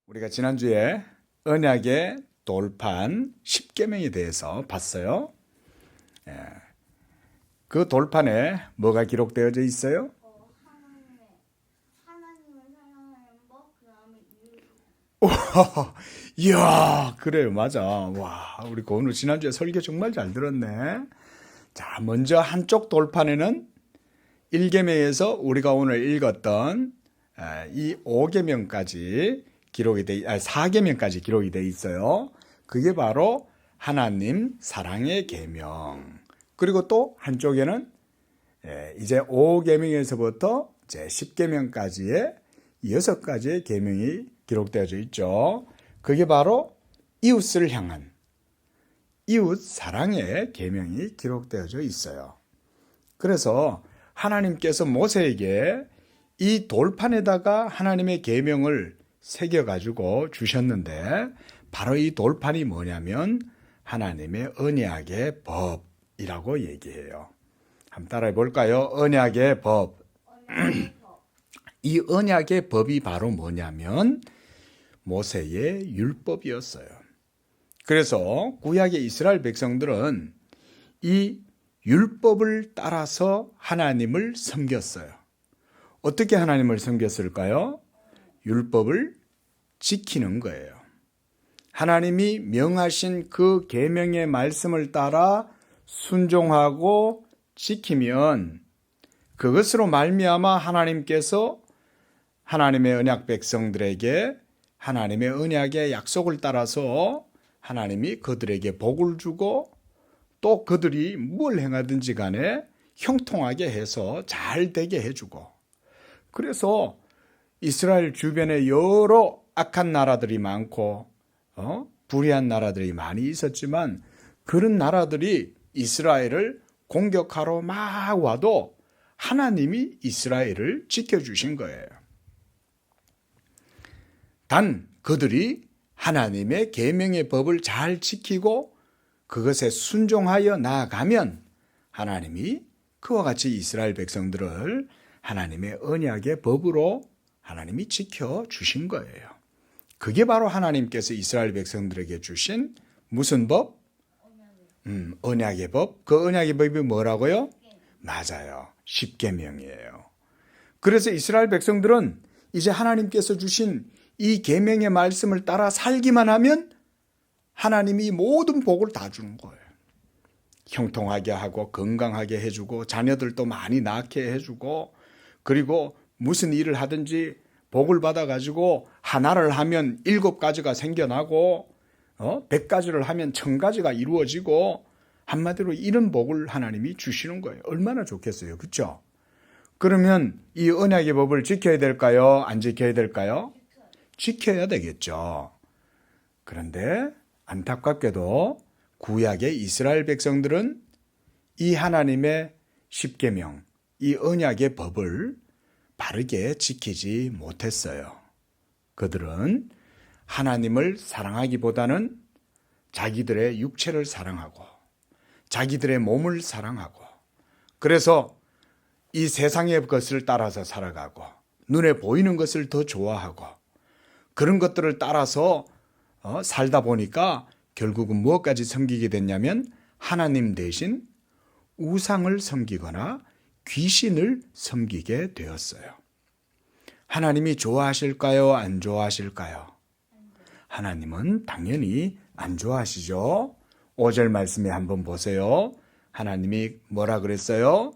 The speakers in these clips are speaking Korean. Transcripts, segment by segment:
우리가 지난주에 언약의 돌판 10계명에 대해서 봤어요. 그 돌판에 뭐가 기록되어져 있어요? 하나님을 사랑하는 법, 그 다음에 이야, 그래요. 맞아. 와, 우리 고은우 지난주에 설교 정말 잘 들었네. 자, 먼저 한쪽 돌판에는 1계명에서 우리가 오늘 읽었던 이 5계명까지 기록이 4계명까지 기록이 돼 있어요. 그게 바로 하나님 사랑의 계명. 그리고 또 한쪽에는 이제 5계명에서부터 이제 10계명까지의 6가지의 계명이 기록되어져 있죠. 그게 바로 이웃을 향한 이웃 사랑의 계명이 기록되어져 있어요. 그래서 하나님께서 모세에게 이 돌판에다가 하나님의 계명을 새겨가지고 주셨는데 바로 이 돌판이 뭐냐면 하나님의 언약의 법이라고 얘기해요. 한번 따라해 볼까요? 언약의 법. 이 언약의 법이 바로 뭐냐면 모세의 율법이었어요. 그래서 구약의 이스라엘 백성들은 이 율법을 따라서 하나님을 섬겼어요. 어떻게 하나님을 섬겼을까요? 율법을 지키는 거예요. 하나님이 명하신 그 계명의 말씀을 따라 순종하고 지키면 그것으로 말미암아 하나님께서 하나님의 언약 백성들에게 하나님의 언약의 약속을 따라서 하나님이 그들에게 복을 주고 또 그들이 뭘 행하든지 간에 형통하게 해서 잘 되게 해주고, 그래서 이스라엘 주변에 여러 악한 나라들이 많고 불의한 나라들이 많이 있었지만 그런 나라들이 이스라엘을 공격하러 막 와도 하나님이 이스라엘을 지켜주신 거예요. 단 그들이 하나님의 계명의 법을 잘 지키고 그것에 순종하여 나아가면 하나님이 그와 같이 이스라엘 백성들을 하나님의 언약의 법으로 하나님이 지켜주신 거예요. 그게 바로 하나님께서 이스라엘 백성들에게 주신 무슨 법? 언약의 법. 그 언약의 법이 뭐라고요? 맞아요. 10계명이에요. 그래서 이스라엘 백성들은 이제 하나님께서 주신 이 계명의 말씀을 따라 살기만 하면 하나님이 모든 복을 다 주는 거예요. 형통하게 하고 건강하게 해주고 자녀들도 많이 낳게 해주고, 그리고 무슨 일을 하든지 복을 받아가지고 하나를 하면 7가지가 생겨나고 100가지를 하면 1000가지가 이루어지고, 한마디로 이런 복을 하나님이 주시는 거예요. 얼마나 좋겠어요. 그렇죠? 그러면 이 언약의 법을 지켜야 될까요? 안 지켜야 될까요? 지켜야 되겠죠. 그런데 안타깝게도 구약의 이스라엘 백성들은 이 하나님의 10계명, 이 언약의 법을 바르게 지키지 못했어요. 그들은 하나님을 사랑하기보다는 자기들의 육체를 사랑하고 자기들의 몸을 사랑하고, 그래서 이 세상의 것을 따라서 살아가고 눈에 보이는 것을 더 좋아하고 그런 것들을 따라서 살다 보니까 결국은 무엇까지 섬기게 됐냐면 하나님 대신 우상을 섬기거나 귀신을 섬기게 되었어요. 하나님이 좋아하실까요? 안 좋아하실까요? 하나님은 당연히 안 좋아하시죠. 5절 말씀에 한번 보세요. 하나님이 뭐라 그랬어요?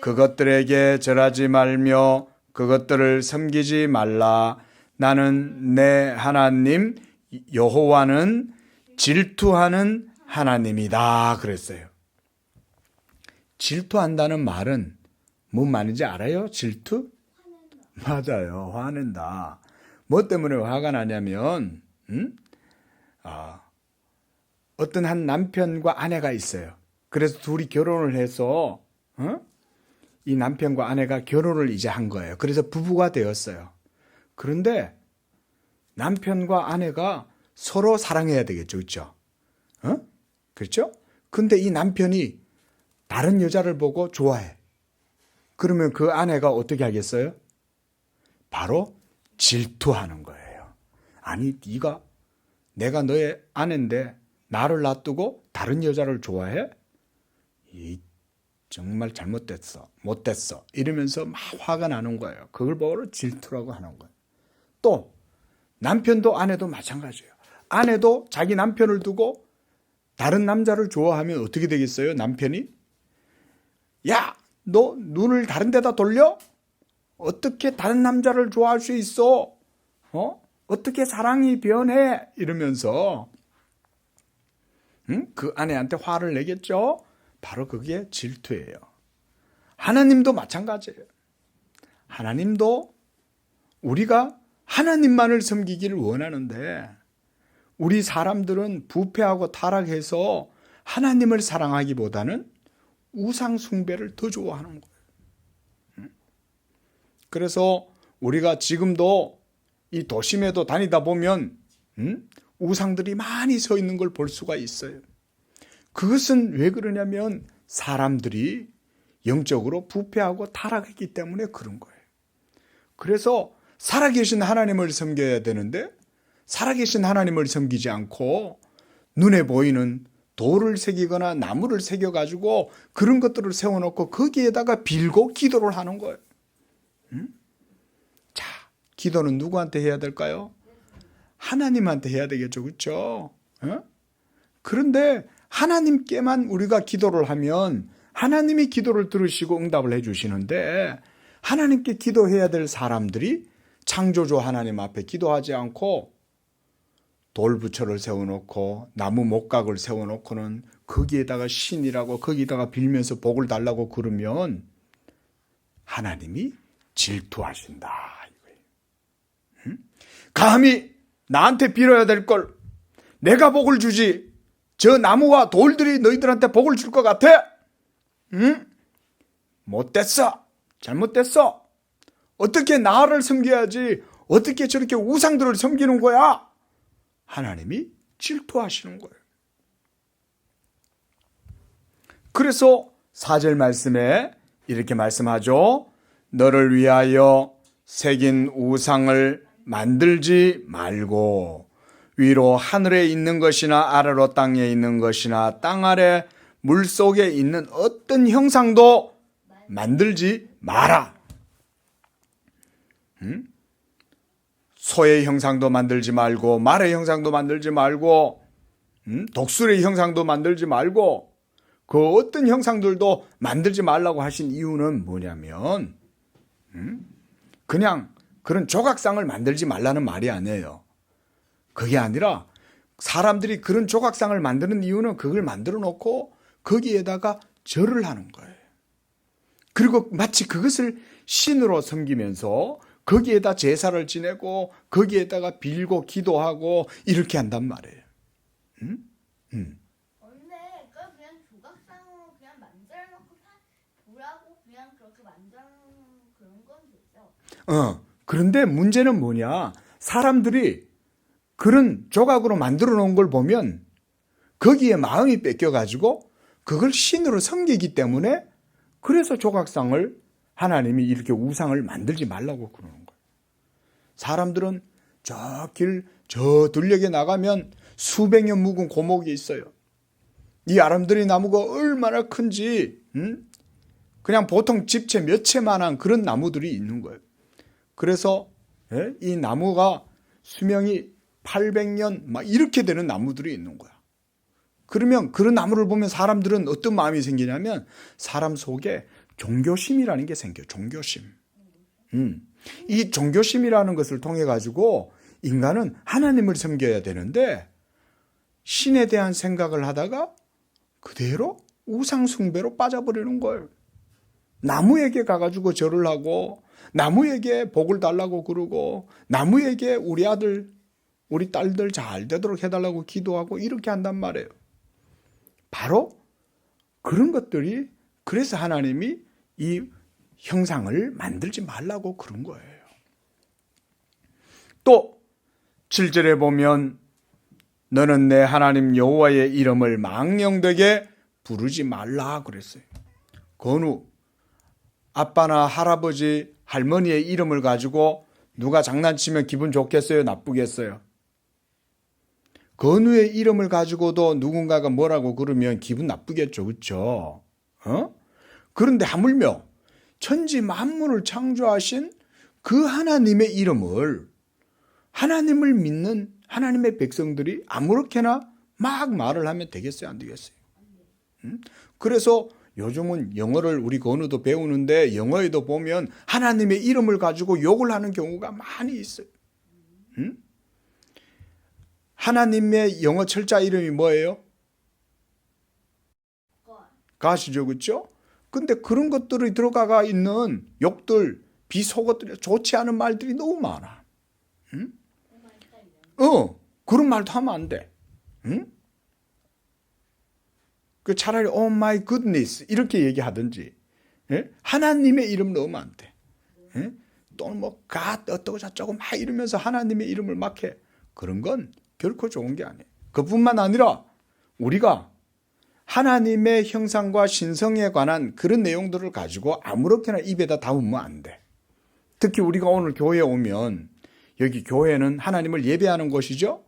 그것들에게 절하지 말며 그것들을 섬기지 말라. 나는 내 하나님 여호와는 질투하는 하나님이다 그랬어요. 질투한다는 말은 뭔 말인지 알아요? 질투? 맞아요. 화낸다. 뭐 때문에 화가 나냐면 어떤 한 남편과 아내가 있어요. 그래서 둘이 결혼을 해서 이 남편과 아내가 결혼을 이제 한 거예요. 그래서 부부가 되었어요. 그런데 남편과 아내가 서로 사랑해야 되겠죠. 그렇죠? 그렇죠? 근데 이 남편이 다른 여자를 보고 좋아해. 그러면 그 아내가 어떻게 하겠어요? 바로 질투하는 거예요. 아니 내가 너의 아내인데 나를 놔두고 다른 여자를 좋아해? 정말 잘못됐어. 못됐어. 이러면서 막 화가 나는 거예요. 그걸 보고 질투라고 하는 거예요. 또 남편도 아내도 마찬가지예요. 아내도 자기 남편을 두고 다른 남자를 좋아하면 어떻게 되겠어요? 남편이 야, 너 눈을 다른 데다 돌려? 어떻게 다른 남자를 좋아할 수 있어? 어떻게 사랑이 변해? 이러면서 그 아내한테 화를 내겠죠? 바로 그게 질투예요. 하나님도 마찬가지예요. 하나님도 우리가 하나님만을 섬기기를 원하는데 우리 사람들은 부패하고 타락해서 하나님을 사랑하기보다는 우상 숭배를 더 좋아하는 거예요. 그래서 우리가 지금도 이 도심에도 다니다 보면 우상들이 많이 서 있는 걸 볼 수가 있어요. 그것은 왜 그러냐면 사람들이 영적으로 부패하고 타락했기 때문에 그런 거예요. 그래서 살아계신 하나님을 섬겨야 되는데 살아계신 하나님을 섬기지 않고 눈에 보이는 돌을 새기거나 나무를 새겨가지고 그런 것들을 세워놓고 거기에다가 빌고 기도를 하는 거예요. 자, 기도는 누구한테 해야 될까요? 하나님한테 해야 되겠죠. 그렇죠? 그런데 하나님께만 우리가 기도를 하면 하나님이 기도를 들으시고 응답을 해주시는데 하나님께 기도해야 될 사람들이 창조주 하나님 앞에 기도하지 않고 돌부처를 세워놓고 나무 목각을 세워놓고는 거기에다가 신이라고 거기다가 빌면서 복을 달라고 그러면 하나님이 질투하신다. 이거예요. 감히 나한테 빌어야 될 걸 내가 복을 주지 저 나무와 돌들이 너희들한테 복을 줄 것 같아? 못됐어. 잘못됐어. 어떻게 나를 섬겨야지 어떻게 저렇게 우상들을 섬기는 거야? 하나님이 질투하시는 거예요. 그래서 4절 말씀에 이렇게 말씀하죠. 너를 위하여 새긴 우상을 만들지 말고 위로 하늘에 있는 것이나 아래로 땅에 있는 것이나 땅 아래 물속에 있는 어떤 형상도 만들지 마라. 소의 형상도 만들지 말고 말의 형상도 만들지 말고 독수리의 형상도 만들지 말고 그 어떤 형상들도 만들지 말라고 하신 이유는 뭐냐면 그냥 그런 조각상을 만들지 말라는 말이 아니에요. 그게 아니라 사람들이 그런 조각상을 만드는 이유는 그걸 만들어 놓고 거기에다가 절을 하는 거예요. 그리고 마치 그것을 신으로 섬기면서 거기에다 제사를 지내고 거기에다가 빌고 기도하고 이렇게 한단 말이에요. 원래 그냥 조각상으로 그냥 만들어놓고 불하고 그냥 그렇게 만들어놓은 그런 건 되죠. 그런데 문제는 뭐냐? 사람들이 그런 조각으로 만들어 놓은 걸 보면 거기에 마음이 뺏겨가지고 그걸 신으로 섬기기 때문에 그래서 조각상을 하나님이 이렇게 우상을 만들지 말라고 그러는 거예요. 사람들은 저 들녘에 나가면 수백 년 묵은 고목이 있어요. 이 아름드리 나무가 얼마나 큰지 그냥 보통 집채 몇 채만한 그런 나무들이 있는 거예요. 그래서 이 나무가 수명이 800년 막 이렇게 되는 나무들이 있는 거야. 그러면 그런 나무를 보면 사람들은 어떤 마음이 생기냐면 사람 속에 종교심이라는 게 생겨요. 종교심. 이 종교심이라는 것을 통해 가지고 인간은 하나님을 섬겨야 되는데 신에 대한 생각을 하다가 그대로 우상 숭배로 빠져버리는 거예요. 나무에게 가가지고 절을 하고 나무에게 복을 달라고 그러고 나무에게 우리 아들 우리 딸들 잘 되도록 해달라고 기도하고 이렇게 한단 말이에요. 바로 그런 것들이 그래서 하나님이 이 형상을 만들지 말라고 그런 거예요. 또 7절에 보면 너는 내 하나님 여호와의 이름을 망령되게 부르지 말라 그랬어요. 건우 아빠나 할아버지 할머니의 이름을 가지고 누가 장난치면 기분 좋겠어요? 나쁘겠어요? 건우의 이름을 가지고도 누군가가 뭐라고 그러면 기분 나쁘겠죠. 그렇죠? 그런데 하물며 천지 만물을 창조하신 그 하나님의 이름을 하나님을 믿는 하나님의 백성들이 아무렇게나 막 말을 하면 되겠어요? 안 되겠어요? 그래서 요즘은 영어를 우리 건우도 배우는데 영어에도 보면 하나님의 이름을 가지고 욕을 하는 경우가 많이 있어요. 하나님의 영어 철자 이름이 뭐예요? 가시죠, 그렇죠? 근데 그런 것들이 들어가 있는 욕들, 비속어들이 좋지 않은 말들이 너무 많아. 그런 말도 하면 안 돼. 그 차라리 Oh my goodness 이렇게 얘기하든지, 하나님의 이름 넣으면 안 돼. 또는 뭐 God 어떠고 저쩌고 막 이러면서 하나님의 이름을 막 해. 그런 건 결코 좋은 게 아니에요. 그뿐만 아니라 우리가 하나님의 형상과 신성에 관한 그런 내용들을 가지고 아무렇게나 입에다 담으면 안 돼. 특히 우리가 오늘 교회에 오면 여기 교회는 하나님을 예배하는 곳이죠.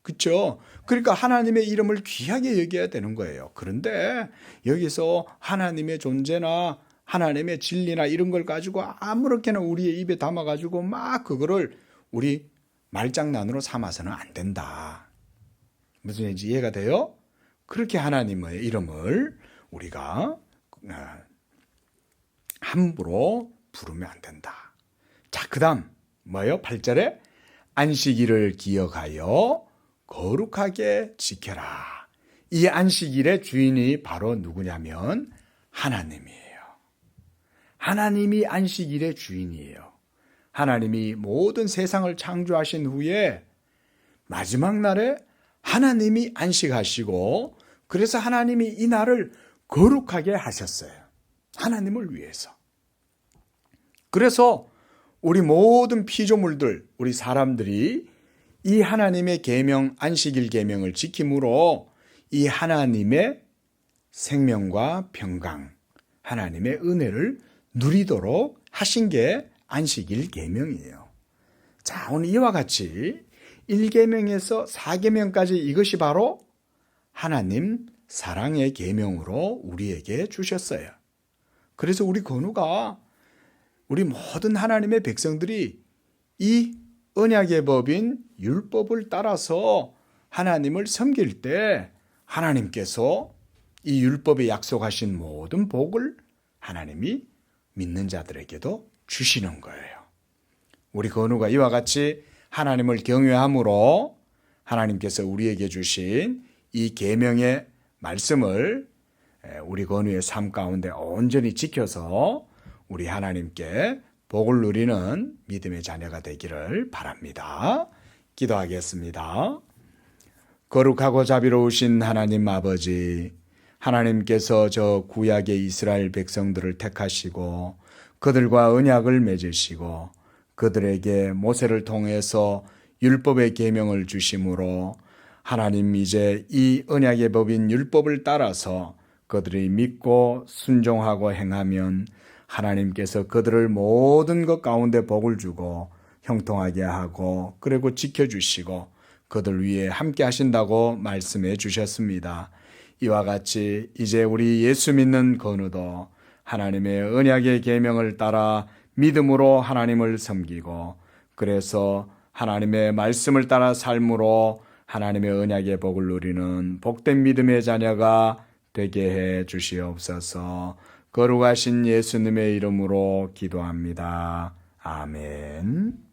그렇죠? 그러니까 하나님의 이름을 귀하게 여겨야 되는 거예요. 그런데 여기서 하나님의 존재나 하나님의 진리나 이런 걸 가지고 아무렇게나 우리의 입에 담아가지고 막 그거를 우리 말장난으로 삼아서는 안 된다. 무슨 얘기인지 이해가 돼요? 그렇게 하나님의 이름을 우리가 함부로 부르면 안 된다. 자, 그 다음 뭐예요? 8절에 안식일을 기억하여 거룩하게 지켜라. 이 안식일의 주인이 바로 누구냐면 하나님이에요. 하나님이 안식일의 주인이에요. 하나님이 모든 세상을 창조하신 후에 마지막 날에 하나님이 안식하시고 그래서 하나님이 이 날을 거룩하게 하셨어요. 하나님을 위해서. 그래서 우리 모든 피조물들, 우리 사람들이 이 하나님의 계명, 안식일 계명을 지킴으로 이 하나님의 생명과 평강, 하나님의 은혜를 누리도록 하신 게 안식일 계명이에요. 자, 오늘 이와 같이 1계명에서 4계명까지 이것이 바로 하나님 사랑의 계명으로 우리에게 주셨어요. 그래서 우리 건우가 우리 모든 하나님의 백성들이 이 언약의 법인 율법을 따라서 하나님을 섬길 때 하나님께서 이 율법에 약속하신 모든 복을 하나님이 믿는 자들에게도 주시는 거예요. 우리 건우가 이와 같이 하나님을 경외함으로 하나님께서 우리에게 주신 이 계명의 말씀을 우리 건우의 삶 가운데 온전히 지켜서 우리 하나님께 복을 누리는 믿음의 자녀가 되기를 바랍니다. 기도하겠습니다. 거룩하고 자비로우신 하나님 아버지, 하나님께서 저 구약의 이스라엘 백성들을 택하시고 그들과 언약을 맺으시고 그들에게 모세를 통해서 율법의 계명을 주심으로 하나님 이제 이 언약의 법인 율법을 따라서 그들이 믿고 순종하고 행하면 하나님께서 그들을 모든 것 가운데 복을 주고 형통하게 하고 그리고 지켜주시고 그들 위에 함께 하신다고 말씀해 주셨습니다. 이와 같이 이제 우리 예수 믿는 건우도 하나님의 언약의 계명을 따라 믿음으로 하나님을 섬기고 그래서 하나님의 말씀을 따라 삶으로 하나님의 언약의 복을 누리는 복된 믿음의 자녀가 되게 해 주시옵소서. 거룩하신 예수님의 이름으로 기도합니다. 아멘.